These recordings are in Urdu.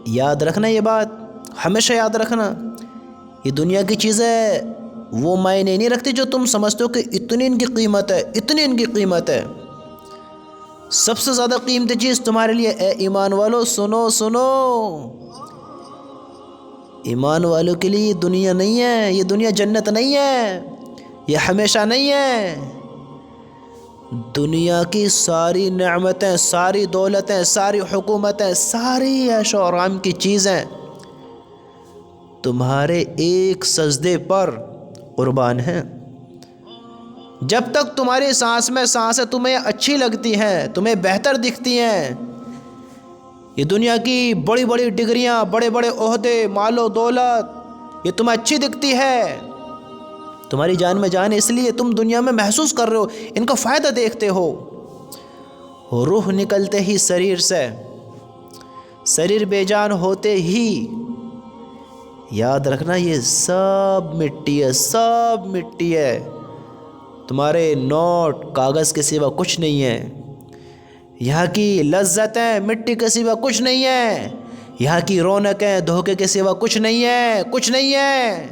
یاد رکھنا یہ بات، ہمیشہ یاد رکھنا، یہ دنیا کی چیزیں وہ معنی نہیں رکھتی جو تم سمجھتے ہو کہ اتنی ان کی قیمت ہے، اتنی ان کی قیمت ہے۔ سب سے زیادہ قیمتی چیز تمہارے لیے اے ایمان والو سنو سنو، ایمان والوں کے لیے یہ دنیا نہیں ہے، یہ دنیا جنت نہیں ہے، یہ ہمیشہ نہیں ہے۔ دنیا کی ساری نعمتیں، ساری دولتیں، ساری حکومتیں، ساری عیش و آرام کی چیزیں تمہارے ایک سجدے پر قربان ہیں۔ جب تک تمہاری سانس میں سانسیں تمہیں اچھی لگتی ہیں، تمہیں بہتر دکھتی ہیں، یہ دنیا کی بڑی بڑی ڈگریاں، بڑے بڑے عہدے، مال و دولت، یہ تمہیں اچھی دکھتی ہے، تمہاری جان میں جان ہے، اس لیے تم دنیا میں محسوس کر رہے ہو، ان کا فائدہ دیکھتے ہو۔ روح نکلتے ہی شریر سے، شریر بے جان ہوتے ہی یاد رکھنا یہ سب مٹی ہے، سب مٹی ہے، تمہارے نوٹ کاغذ کے سوا کچھ نہیں ہے، یہاں کی لذتیں مٹی کے سوا کچھ نہیں ہے، یہاں کی رونقیں دھوکے کے سوا کچھ نہیں ہے، کچھ نہیں ہے۔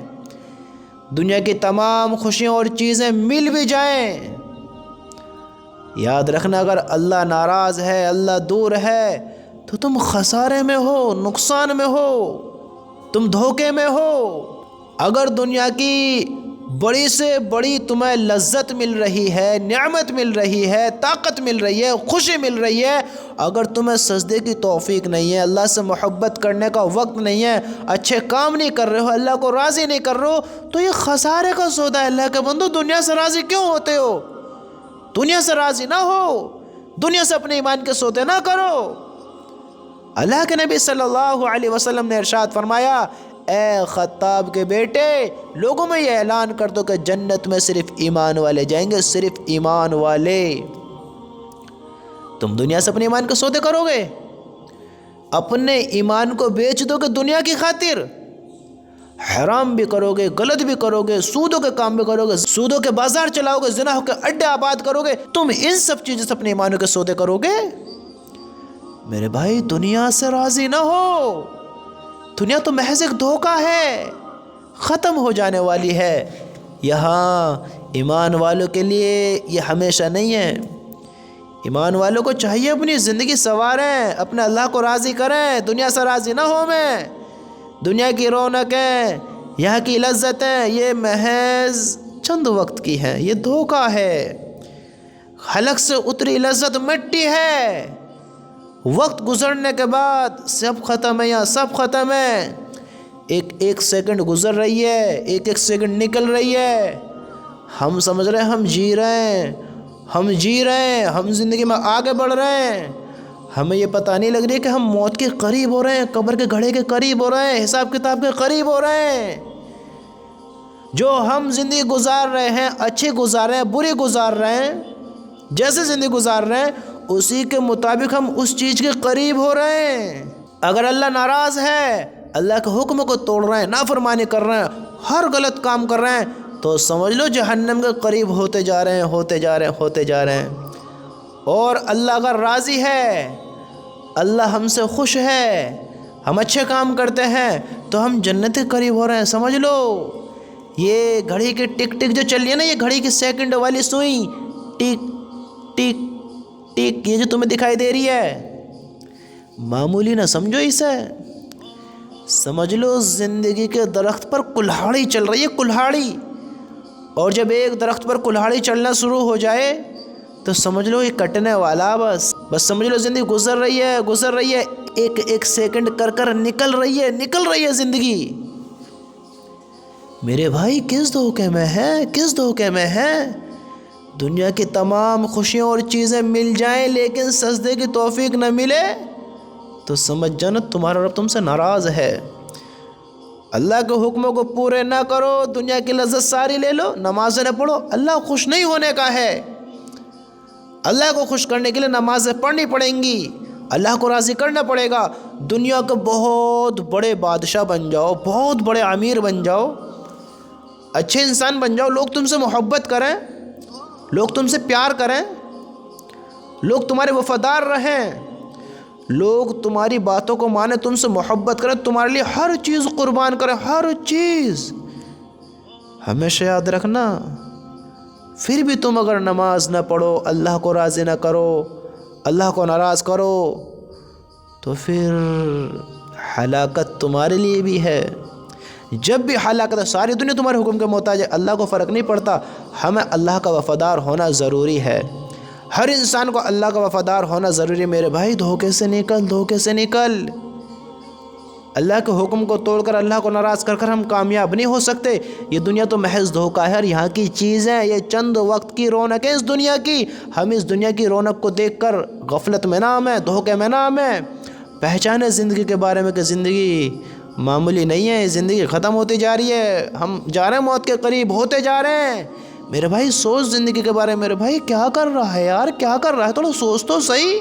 دنیا کی تمام خوشیاں اور چیزیں مل بھی جائیں، یاد رکھنا اگر اللہ ناراض ہے، اللہ دور ہے، تو تم خسارے میں ہو، نقصان میں ہو، تم دھوکے میں ہو۔ اگر دنیا کی بڑی سے بڑی تمہیں لذت مل رہی ہے، نعمت مل رہی ہے، طاقت مل رہی ہے، خوشی مل رہی ہے، اگر تمہیں سجدے کی توفیق نہیں ہے، اللہ سے محبت کرنے کا وقت نہیں ہے، اچھے کام نہیں کر رہے ہو، اللہ کو راضی نہیں کر رہے ہو، تو یہ خسارے کا سودا ہے۔ اللہ کے بندو دنیا سے راضی کیوں ہوتے ہو؟ دنیا سے راضی نہ ہو، دنیا سے اپنے ایمان کے سودے نہ کرو۔ اللہ کے نبی صلی اللہ علیہ وسلم نے ارشاد فرمایا، اے خطاب کے بیٹے، لوگوں میں یہ اعلان کر دو کہ جنت میں صرف ایمان والے جائیں گے، صرف ایمان والے۔ تم دنیا سے اپنے ایمان کے سودے کرو گے، اپنے ایمان کو بیچ دو گے دنیا کی خاطر، حرام بھی کرو گے، غلط بھی کرو گے، سودوں کے کام بھی کرو گے، سودوں کے بازار چلاؤ گے، زنا کے اڈے آباد کرو گے، تم ان سب چیزوں سے اپنے ایمانوں کے سودے کرو گے؟ میرے بھائی دنیا سے راضی نہ ہو، دنیا تو محض ایک دھوکہ ہے، ختم ہو جانے والی ہے۔ یہاں ایمان والوں کے لیے یہ ہمیشہ نہیں ہے۔ ایمان والوں کو چاہیے اپنی زندگی سنواریں، اپنے اللہ کو راضی کریں، دنیا سے راضی نہ ہو میں۔ دنیا کی رونقیں، یہاں کی لذتیں، یہ محض چند وقت کی ہیں، یہ دھوکہ ہے، حلق سے اتری لذت مٹی ہے، وقت گزرنے کے بعد سب ختم ہے، یہاں سب ختم ہے۔ ایک سیکنڈ گزر رہی ہے، ایک سیکنڈ نکل رہی ہے، ہم سمجھ رہے ہیں ہم جی رہے ہیں، ہم جی رہے ہیں، ہم زندگی میں آگے بڑھ رہے ہیں، ہمیں یہ پتہ نہیں لگ رہی کہ ہم موت کے قریب ہو رہے ہیں، قبر کے گھڑے کے قریب ہو رہے ہیں، حساب کتاب کے قریب ہو رہے ہیں۔ جو ہم زندگی گزار رہے ہیں، اچھی گزار رہے ہیں، بری گزار رہے ہیں، جیسے زندگی گزار رہے ہیں اسی کے مطابق ہم اس چیز کے قریب ہو رہے ہیں۔ اگر اللہ ناراض ہے، اللہ کے حکم کو توڑ رہے ہیں، نافرمانی کر رہے ہیں، ہر غلط کام کر رہے ہیں، تو سمجھ لو جہنم کے قریب ہوتے جا رہے ہیں، ہوتے جا رہے ہیں، ہوتے جا رہے ہیں۔ اور اللہ اگر راضی ہے، اللہ ہم سے خوش ہے، ہم اچھے کام کرتے ہیں، تو ہم جنت کے قریب ہو رہے ہیں۔ سمجھ لو یہ گھڑی کی ٹک ٹک جو چل رہی ہے نا، یہ گھڑی کی سیکنڈ والی سوئی، ٹک ٹک ٹک، یہ جو تمہیں دکھائی دے رہی ہے، معمولی نہ سمجھو اسے، سمجھ لو زندگی کے درخت پر کلہاڑی چل رہی ہے، کلہاڑی۔ اور جب ایک درخت پر کلہاڑی چلنا شروع ہو جائے تو سمجھ لو یہ کٹنے والا، بس سمجھ لو زندگی گزر رہی ہے، گزر رہی ہے، ایک سیکنڈ کر نکل رہی ہے، نکل رہی ہے زندگی۔ میرے بھائی کس دھوکے میں ہے، کس دھوکے میں ہے؟ دنیا کی تمام خوشیاں اور چیزیں مل جائیں لیکن سجدے کی توفیق نہ ملے تو سمجھ جانا تمہارا رب تم سے ناراض ہے۔ اللہ کے حکموں کو پورے نہ کرو، دنیا کی لذت ساری لے لو، نمازیں نہ پڑھو، اللہ خوش نہیں ہونے کا ہے۔ اللہ کو خوش کرنے کے لیے نمازیں پڑھنی پڑیں گی، اللہ کو راضی کرنا پڑے گا۔ دنیا کے بہت بڑے بادشاہ بن جاؤ، بہت بڑے امیر بن جاؤ، اچھے انسان بن جاؤ، لوگ تم سے محبت کریں، لوگ تم سے پیار کریں، لوگ تمہارے وفادار رہیں، لوگ تمہاری باتوں کو مانے، تم سے محبت کریں، تمہارے لیے ہر چیز قربان کریں، ہر چیز۔ ہمیشہ یاد رکھنا، پھر بھی تم اگر نماز نہ پڑھو، اللہ کو راضی نہ کرو، اللہ کو ناراض کرو، تو پھر ہلاکت تمہارے لیے بھی ہے۔ جب بھی ہلاکت ہے، ساری دنیا تمہارے حکم کے محتاج ہے، اللہ کو فرق نہیں پڑتا۔ ہمیں اللہ کا وفادار ہونا ضروری ہے، ہر انسان کو اللہ کا وفادار ہونا ضروری ہے۔ میرے بھائی دھوکے سے نکل، دھوکے سے نکل۔ اللہ کے حکم کو توڑ کر، اللہ کو ناراض کر ہم کامیاب نہیں ہو سکتے۔ یہ دنیا تو محض دھوکہ ہے، اور یہاں کی چیزیں یہ چند وقت کی رونق ہے اس دنیا کی۔ ہم اس دنیا کی رونق کو دیکھ کر غفلت میں نہ آئیں، دھوکے میں نہ آئیں۔ پہچانے زندگی کے بارے میں کہ زندگی معمولی نہیں ہے، زندگی ختم ہوتی جا رہی ہے، ہم جا رہے ہیں موت کے قریب ہوتے جا رہے ہیں۔ میرے بھائی سوچ زندگی کے بارے میں، میرے بھائی کیا کر رہا ہے یار، کیا کر رہا ہے، تھوڑا سوچ تو صحیح۔